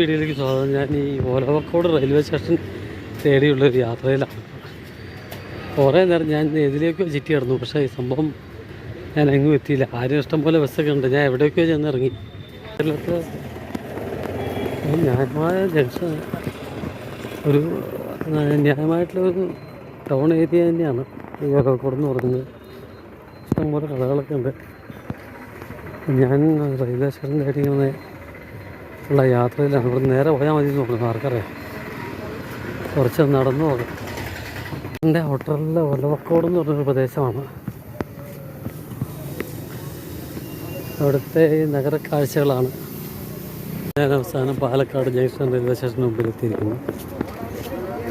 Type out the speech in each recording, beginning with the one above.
വീഡിയോയിലേക്ക് സ്വാഗതം. ഞാൻ ഈ ഒലവക്കോട് റെയിൽവേ സ്റ്റേഷൻ തേടിയുള്ളൊരു യാത്രയിലാണ്. കുറേ നേരം ഞാൻ ഇതിലേക്കോ ചുറ്റി കിടന്നു, പക്ഷേ ഈ സംഭവം ഞാൻ എങ്ങും എത്തിയില്ല. ആരും ഇഷ്ടംപോലെ ബസ്സൊക്കെ ഉണ്ട്. ഞാൻ എവിടെയൊക്കെയോ ചെന്നിറങ്ങി. കേരളത്തിൽ ന്യായമായ ജംഗ്ഷൻ, ഒരു ന്യായമായിട്ടുള്ളൊരു ടൗൺ ഏരിയ തന്നെയാണ് ഈ ഒലവക്കോട് എന്ന് പറയുന്നത്. ഇഷ്ടംപോലെ കടകളൊക്കെ ഉണ്ട്. ഞാൻ റെയിൽവേ സ്റ്റേഷൻ തേടി ഉള്ള യാത്രയിലാണ്. ഇവിടെ നേരെ പോയാൽ മതി നോക്കണം. ആർക്കറിയാം, കുറച്ച് നടന്നു പോകാം. എൻ്റെ ഹോട്ടലിലെ ഒലവക്കോട് എന്ന് പറഞ്ഞൊരു പ്രദേശമാണ്. അവിടുത്തെ ഈ നഗര കാഴ്ചകളാണ്. ഞാൻ അവസാനം പാലക്കാട് ജംഗ്ഷൻ റെയിൽവേ സ്റ്റേഷന് മുമ്പിൽ എത്തിയിരിക്കുന്നു.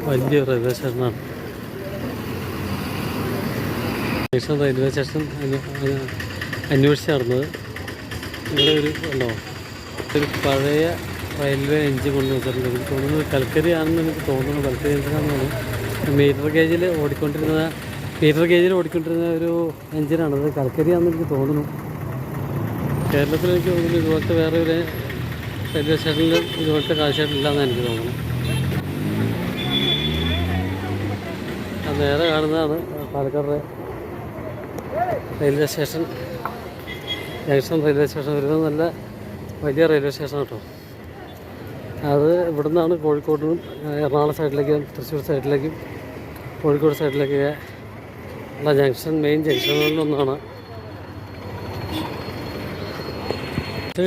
വലിയ റെയിൽവേ സ്റ്റേഷനാണ്. ജംഗ്ഷൻ റെയിൽവേ സ്റ്റേഷൻ അന്വേഷിച്ച് നടന്നത്. ഇവിടെ ഒരു പഴയ റെയിൽവേ എഞ്ചിൻ കൊണ്ട് വെച്ചിട്ടുണ്ട്. എനിക്ക് തോന്നുന്നത് കൽക്കരി ആണെന്ന് എനിക്ക് തോന്നുന്നു. കൽക്കരി എഞ്ചിനാണെന്ന് തോന്നുന്നു. മീറ്റർ ഗേജിൽ ഓടിക്കൊണ്ടിരുന്ന ഒരു എഞ്ചിനാണത്. കൽക്കരിയാണെന്ന് എനിക്ക് തോന്നുന്നു. കേരളത്തിൽ എനിക്ക് തോന്നുന്നു ഇതുപോലത്തെ വേറെ ഒരു റെയിൽവേ സ്റ്റേഷനിലും ഇതുപോലത്തെ കാഴ്ചകളില്ലാന്ന് എനിക്ക് തോന്നുന്നു. അത് നേരെ കാണുന്നതാണ് Palakkad railway station. Junction railway station വരുന്നത് നല്ല വലിയ റെയിൽവേ സ്റ്റേഷൻ കേട്ടോ. അത് ഇവിടെ നിന്നാണ് കോഴിക്കോടിനും എറണാകുളം സൈഡിലേക്കും തൃശ്ശൂർ സൈഡിലേക്കും കോഴിക്കോട് സൈഡിലേക്കൊക്കെ ഉള്ള ജംഗ്ഷൻ, മെയിൻ ജംഗ്ഷനുകളിലൊന്നാണ്.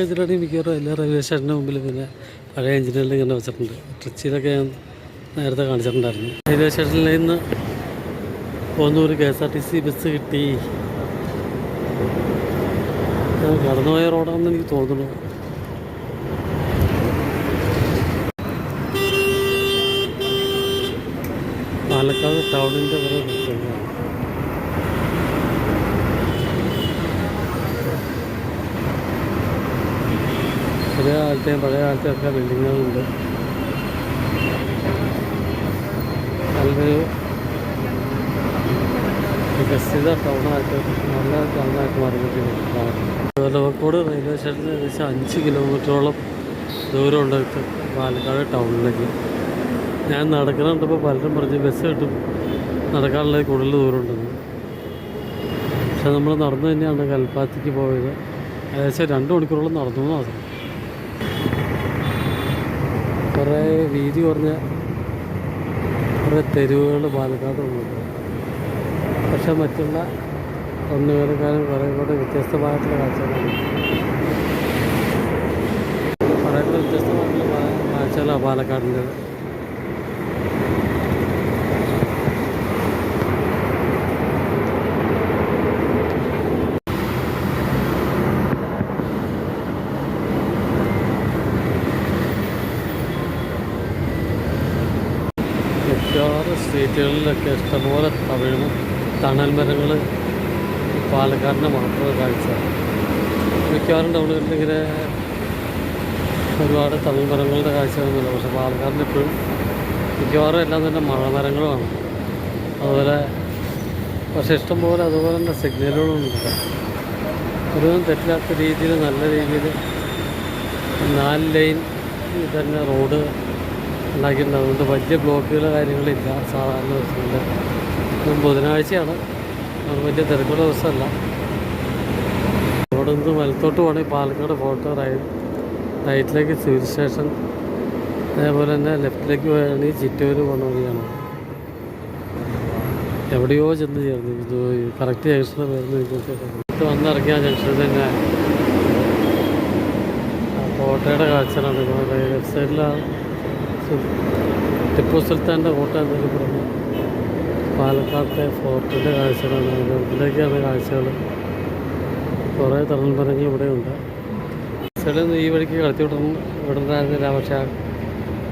ഇതിലൂടെ മിക്കവാറും എല്ലാ റെയിൽവേ സ്റ്റേഷൻ്റെ മുമ്പിൽ പിന്നെ പഴയ എഞ്ചിനുകളിൽ ഇങ്ങനെ വെച്ചിട്ടുണ്ട്. ട്രിച്ചിയിലൊക്കെ ഞാൻ നേരത്തെ കാണിച്ചിട്ടുണ്ടായിരുന്നു. റെയിൽവേ സ്റ്റേഷനിൽ നിന്ന് പോകുന്നൊരു KSRTC ബസ് കിട്ടി. കടന്നുപോയ റോഡാണെന്ന് എനിക്ക് തോന്നുന്നു. പാലക്കാട് ടൗണിൻ്റെ കുറേ ദൃശ്യങ്ങളാണ്. പഴയ കാലത്തെയൊക്കെ ബിൽഡിങ്ങുകളുണ്ട്. നല്ലൊരു വികസിത ടൗണായിട്ട്, നല്ല ടൗണായിട്ട് മാറിക്കൊണ്ടിരിക്കുന്നു. ഒലവക്കോട് റെയിൽവേ സ്റ്റേഷനിൽ ഏകദേശം 5 കിലോമീറ്ററോളം ദൂരമുണ്ട് പാലക്കാട് ടൗണിലേക്ക്. ഞാൻ നടക്കുന്നുണ്ടപ്പോൾ പലരും പറഞ്ഞ് ബസ് കിട്ടും, നടക്കാനുള്ള കൂടുതൽ ദൂരമുണ്ടെന്ന്. പക്ഷെ നമ്മൾ നടന്നു തന്നെയാണ് കൽപ്പാത്തിക്ക് പോയത്. ഏകദേശം 2 മണിക്കൂറോളം നടന്നു എന്നാണ്. കുറേ വീതി കുറഞ്ഞ കുറേ തെരുവുകൾ പാലക്കാടുണ്ട്. പക്ഷെ മറ്റുള്ള ഒന്നുകാലക്കാരും കുറേ കൂടെ വ്യത്യസ്തമായിട്ടുള്ള കാഴ്ചകളാണ്. കുറേ കൂടെ വ്യത്യസ്തമായിട്ടുള്ള കാഴ്ചകളാണ് പാലക്കാടിൻ്റെ. മിക്കവാറും സ്ട്രീറ്റുകളിലൊക്കെ ഇഷ്ടംപോലെ തണൽ മരങ്ങൾ പാലക്കാടിൻ്റെ മാത്രം കാഴ്ച. മിക്കവാറും ടൗണുകളിൽ ഇങ്ങനെ ഒരുപാട് തണൽ മരങ്ങളുടെ കാഴ്ചകളൊന്നുമില്ല. പക്ഷേ പാലക്കാടിന് എപ്പോഴും മിക്കവാറും എല്ലാം തന്നെ മരങ്ങളുമാണ്. അതുപോലെ പക്ഷേ ഇഷ്ടംപോലെ അതുപോലെ തന്നെ സിഗ്നലുകളുണ്ട്. ഒരുവിധം തെറ്റില്ലാത്ത രീതിയിൽ, നല്ല രീതിയിൽ 4 ലൈൻ തന്നെ റോഡ് ഉണ്ടാക്കിയിട്ടുണ്ട്. അതുകൊണ്ട് വലിയ ബ്ലോക്കുകളോ കാര്യങ്ങളില്ല. സാധാരണ ദിവസങ്ങളിൽ ബുധനാഴ്ചയാണ്, അത് വലിയ തിരക്കുള്ള ദിവസമല്ല. അവിടെ നിന്ന് വലത്തോട്ട് പോകണമെങ്കിൽ പാലക്കാട് ഫോർട്ട് റൈറ്റിലേക്ക് സിവിൽ സ്റ്റേഷൻ, അതേപോലെ തന്നെ ലെഫ്റ്റിലേക്ക് പോവുകയാണെങ്കിൽ ചിറ്റൂർ പോകണ വഴിയാണ്. എവിടെയോ ചെന്ന് ചേർന്നു. ഇത് കറക്റ്റ് ജംഗ്ഷനിൽ വരുന്ന ഇത് വന്നിറങ്ങിയ ജംഗ്ഷനിൽ തന്നെ കോട്ടയുടെ കാഴ്ചകളാണ്. ലെഫ്റ്റ് സൈഡിലാണ് ടിപ്പു സുൽത്താൻ്റെ കോട്ട എന്നൊക്കെ പറഞ്ഞു. പാലക്കാട്ടെ ഫോർട്ടിൻ്റെ കാഴ്ചകളാണ്. ഇതിലേക്കാണ് കാഴ്ചകൾ. കുറേ തണൽമരങ്ങൾ ഇവിടെയുണ്ട്. സൈഡിൽ ഈ വഴിക്ക് വിടുന്നായിരുന്നില്ല. പക്ഷേ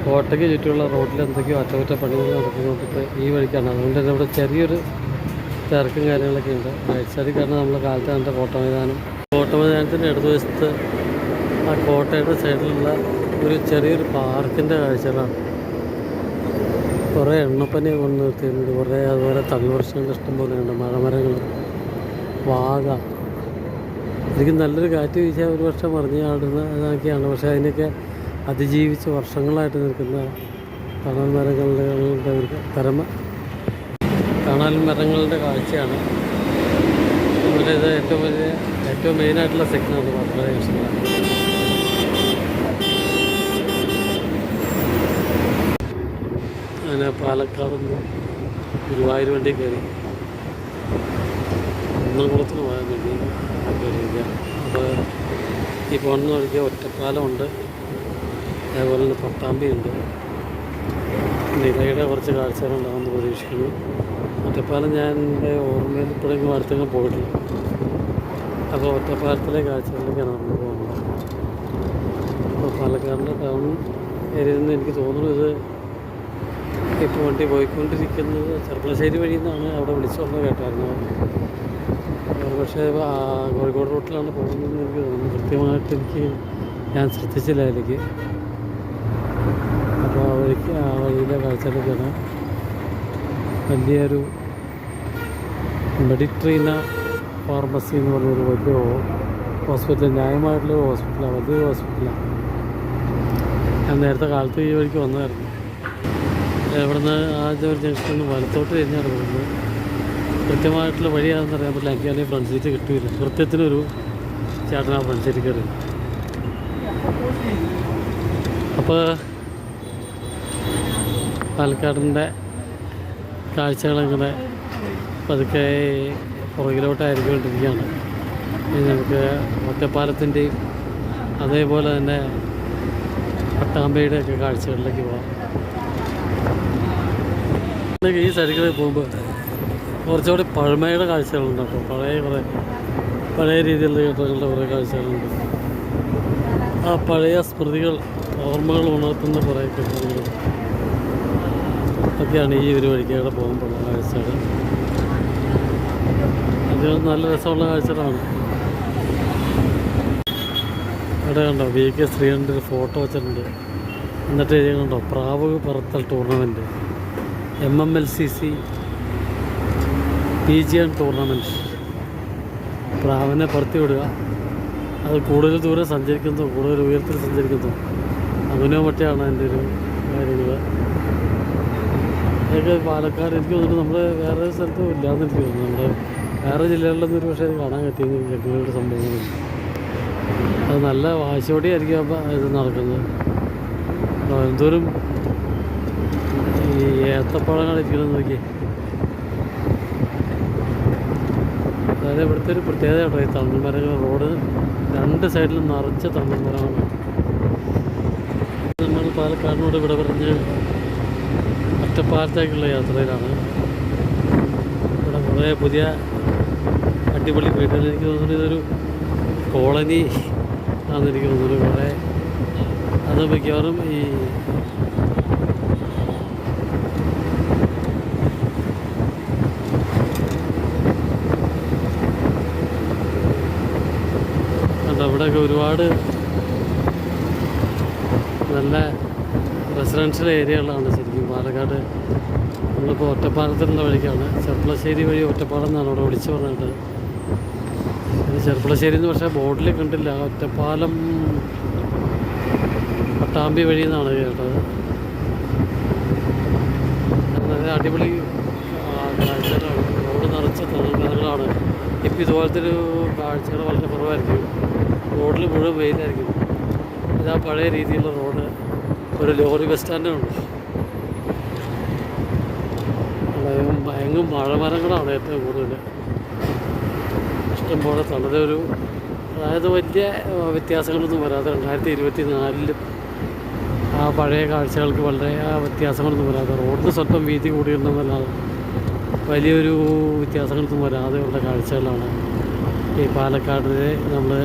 കോട്ടയ്ക്ക് ചുറ്റുമുള്ള റോഡിൽ എന്തൊക്കെയോ അറ്റകുറ്റപ്പണികൾ നടക്കുന്നുണ്ട് ഈ വഴിക്കാണ്. അതുകൊണ്ട് തന്നെ ഇവിടെ ചെറിയൊരു തിരക്കും കാര്യങ്ങളൊക്കെ ഉണ്ട്. റൈറ്റ് സൈഡിൽ കാരണം നമ്മൾ കാലത്ത് കണ്ട കോട്ട മൈതാനത്തിൻ്റെ ഇടതുവശത്ത് ആ കോട്ടയുടെ സൈഡിലുള്ള ഒരു ചെറിയൊരു പാർക്കിൻ്റെ കാഴ്ചകളാണ്. കുറേ എണ്ണപ്പനിയെ കൊണ്ട് നിർത്തിയിട്ടുണ്ട്. കുറേ അതുപോലെ തണൽവൃക്ഷങ്ങൾ ഇഷ്ടം പോലെയുണ്ട്. മഴമരങ്ങൾ, വാഗ. എനിക്ക് നല്ലൊരു കാറ്റ് വീശാൻ ഒരു വർഷം മറിഞ്ഞ് ആടുന്ന ഇതാക്കിയാണ്. പക്ഷേ അതിനൊക്കെ അതിജീവിച്ച് വർഷങ്ങളായിട്ട് നിൽക്കുന്ന തണൽ മരങ്ങളുടെ ഒരു തണൽ മരങ്ങളുടെ കാഴ്ചയാണ്. ഇവിടെ ഇത് ഏറ്റവും മെയിനായിട്ടുള്ള സെക്ഷനാണ് പാലക്കാട് ജംഗ്ഷനിൽ. അങ്ങനെ പാലക്കാട് നിന്ന് ഗുരുവായൂർ വണ്ടി കയറി കുന്നംകുളത്തിന് പോകാൻ വേണ്ടി കയറിയിരിക്കുക. അപ്പോൾ ഈ പോകുന്ന വഴിക്ക് ഒറ്റപ്പാലമുണ്ട്, അതേപോലെ തന്നെ പട്ടാമ്പിയുണ്ട്. നിലയുടെ കുറച്ച് കാഴ്ചകളുണ്ടാകുമെന്ന് പ്രതീക്ഷിക്കുന്നു. ഒറ്റപ്പാലം ഞാൻ എൻ്റെ ഓർമ്മയിൽ ഇപ്പോഴെങ്കിലും അടുത്തെങ്കിലും പോയിട്ടില്ല. അപ്പോൾ ഒറ്റപ്പാലത്തിലെ കാഴ്ചകളിലേക്കാണ് നമ്മൾ പോകുന്നത്. അപ്പോൾ പാലക്കാടിൻ്റെ ടൗൺ ഏരിയയിൽ നിന്ന് എനിക്ക് തോന്നുന്നു ഇത് ഇപ്പോൾ വണ്ടി പോയിക്കൊണ്ടിരിക്കുന്നത് ചെർപ്പളശ്ശേരി വഴി നിന്നാണ്. അവിടെ വിളിച്ചു വന്ന് കേട്ടായിരുന്നു. പക്ഷേ കോഴിക്കോട് റൂട്ടിലാണ് പോകുന്നതെന്ന് എനിക്ക് തോന്നുന്നു. കൃത്യമായിട്ട് ഞാൻ ശ്രദ്ധിച്ചില്ല അതിലേക്ക്. അപ്പോൾ ആ വഴിയിലെ കാഴ്ചയിലൊക്കെയാണ് വലിയൊരു മെഡിട്രീന ഫാർമസി എന്ന് പറഞ്ഞൊരു വലിയ ഹോസ്പിറ്റൽ, ന്യായമായിട്ടുള്ളൊരു ഹോസ്പിറ്റലാണ്, വലിയൊരു ഹോസ്പിറ്റലാണ്. ഞാൻ നേരത്തെ കാലത്ത് ഈ വഴിക്ക് വന്നായിരുന്നു. ഇവിടുന്ന് ആദ്യം ഒരു ജംഗ്ഷനിൽ നിന്ന് വലത്തോട്ട് തിരിഞ്ഞാണ് പോകുന്നത്. കൃത്യമായിട്ടുള്ള വഴിയാണെന്ന് അറിയാൻ പറ്റില്ല. എനിക്കാണെങ്കിൽ ഫ്രണ്ട് സീറ്റ് കിട്ടില്ല. കൃത്യത്തിനൊരു ചേട്ടൻ ആ ഫ്രണ്ട് സീറ്റ് കയറി. അപ്പോൾ പാലക്കാടിൻ്റെ കാഴ്ചകളിങ്ങനെ പതുക്കെ പുറകിലോട്ടായിരിക്കൊണ്ടിരിക്കുകയാണ്. നമുക്ക് ഒറ്റപ്പാലത്തിൻ്റെയും അതേപോലെ തന്നെ പട്ടാമ്പയുടെയൊക്കെ കാഴ്ചകളിലേക്ക് പോകാം. ഈ സൈഡിൽ പോകുമ്പോൾ കുറച്ചുകൂടി പഴമയുടെ കാഴ്ചകളുണ്ട്. അപ്പോൾ പഴയ രീതിയിലുള്ള യാത്രകളുടെ കുറേ കാഴ്ചകളുണ്ട്. ആ പഴയ സ്മൃതികൾ, ഓർമ്മകൾ ഉണർത്തുന്ന കുറേ കെട്ടിടങ്ങൾ ഒക്കെയാണ് ഈ ഒരു വഴിക്കേടെ പോകുമ്പോൾ കാഴ്ചകൾ. അത് നല്ല രസമുള്ള കാഴ്ചകളാണ്. ഇവിടെ കണ്ടോ VK ശ്രീകണ്ഠൻ്റെ ഒരു ഫോട്ടോ വെച്ചിട്ടുണ്ട്. എന്നിട്ട് എഴുതിയുണ്ടോ പ്രാവ് പറത്തൽ ടൂർണമെൻറ്റ്, MMLCC PGN ടൂർണമെൻറ്റ്. പ്രാവിനെ പറത്തി വിടുക, അത് കൂടുതൽ ദൂരം സഞ്ചരിക്കുന്നു, കൂടുതൽ ഉയരത്തിൽ സഞ്ചരിക്കുന്നു, അങ്ങനെ മറ്റാണ് എൻ്റെ ഒരു കാര്യങ്ങൾ. അതൊക്കെ പാലക്കാട് എനിക്ക് തോന്നുന്നു നമ്മുടെ വേറെ സ്ഥലത്തും ഇല്ലയെന്ന് എനിക്ക് തോന്നുന്നു. നമ്മുടെ വേറെ ജില്ലകളിലൊന്നും ഒരു പക്ഷേ കാണാൻ പറ്റിയെന്ന് ഇങ്ങനെയുള്ള സംഭവങ്ങളുണ്ട്. അത് നല്ല വാശിയോടെയായിരിക്കും അപ്പോൾ ഇത് നടക്കുന്നത്. എന്തോരം ഈ ഏത്തപ്പഴങ്ങളിരിക്കുന്നത് നോക്കി. അതായത് ഇവിടുത്തെ ഒരു പ്രത്യേകത കേട്ടോ, ഈ തമിഴ് മരങ്ങൾ, റോഡ് രണ്ട് സൈഡിലും നിറച്ച തമിഴ് മരങ്ങളാണ്. നമ്മൾ പാലക്കാടിനോട് ഇവിടെ പറഞ്ഞ് ഒറ്റപ്പാലത്തേക്കുള്ള യാത്രയിലാണ്. ഇവിടെ കുറേ പുതിയ അടിപൊളി വീടുകൾ. എനിക്ക് തോന്നുന്നു ഇതൊരു കോളനി ആണെന്നെനിക്ക് തോന്നുന്നു. കുറേ അത് മിക്കവാറും ഈ ഇവിടെയൊക്കെ ഒരുപാട് നല്ല റെസിഡൻഷ്യൽ ഏരിയകളാണ് ശരിക്കും പാലക്കാട്. നമ്മളിപ്പോൾ ഒറ്റപ്പാലത്തിനുള്ള വഴിക്കാണ്. ചെർപ്പളശ്ശേരി വഴി ഒറ്റപ്പാലം എന്നാണ് അവിടെ വിളിച്ചു പറഞ്ഞിട്ട്. ചെർപ്പളശ്ശേരി എന്ന് പക്ഷേ ബോർഡിൽ കണ്ടില്ല. ഒറ്റപ്പാലം പട്ടാമ്പി വഴി എന്നാണ് കേട്ടത്. നല്ല അടിപൊളി കാഴ്ചകളാണ്. റോഡ് നിറച്ച തണൽമരങ്ങളാണ്. ഇപ്പം ഇതുപോലത്തെ ഒരു കാഴ്ചകൾ വളരെ കുറവായിരിക്കും. റോഡിൽ മുഴുവൻ വെയിലായിരിക്കും. ഇതാ പഴയ രീതിയിലുള്ള റോഡ്. ഒരു ലോറി ബസ് സ്റ്റാൻഡുണ്ട്. എങ്ങും മഴമരങ്ങളാണ് ഏറ്റവും കൂടുതൽ. ഇഷ്ടംപോലെ വളരെ അതായത് വലിയ വ്യത്യാസങ്ങളൊന്നും വരാതെ 2024 ആ പഴയ കാഴ്ചകൾക്ക് വളരെ വ്യത്യാസങ്ങളൊന്നും വരാതെ, റോഡിന് സ്വല്പം വീതി കൂടിയിട്ടുണ്ടെന്നല്ലാതെ വലിയൊരു വ്യത്യാസങ്ങളൊന്നും വരാതെ ഉള്ള കാഴ്ചകളാണ് ഈ പാലക്കാടിലെ നമ്മൾ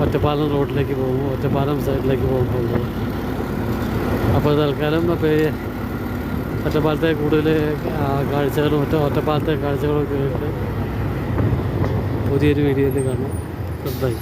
ഒറ്റപ്പാലം റോഡിലേക്ക് പോകുമ്പോൾ, ഒറ്റപ്പാലം സൈഡിലേക്ക് പോകുമ്പോൾ. അപ്പോൾ തൽക്കാലം ഒറ്റപ്പാലത്തെ കൂടുതൽ കാഴ്ചകളും ഒറ്റപ്പാലത്തെ കാഴ്ചകളൊക്കെ പുതിയൊരു വീഡിയോയിൽ കാണാം. ബൈ.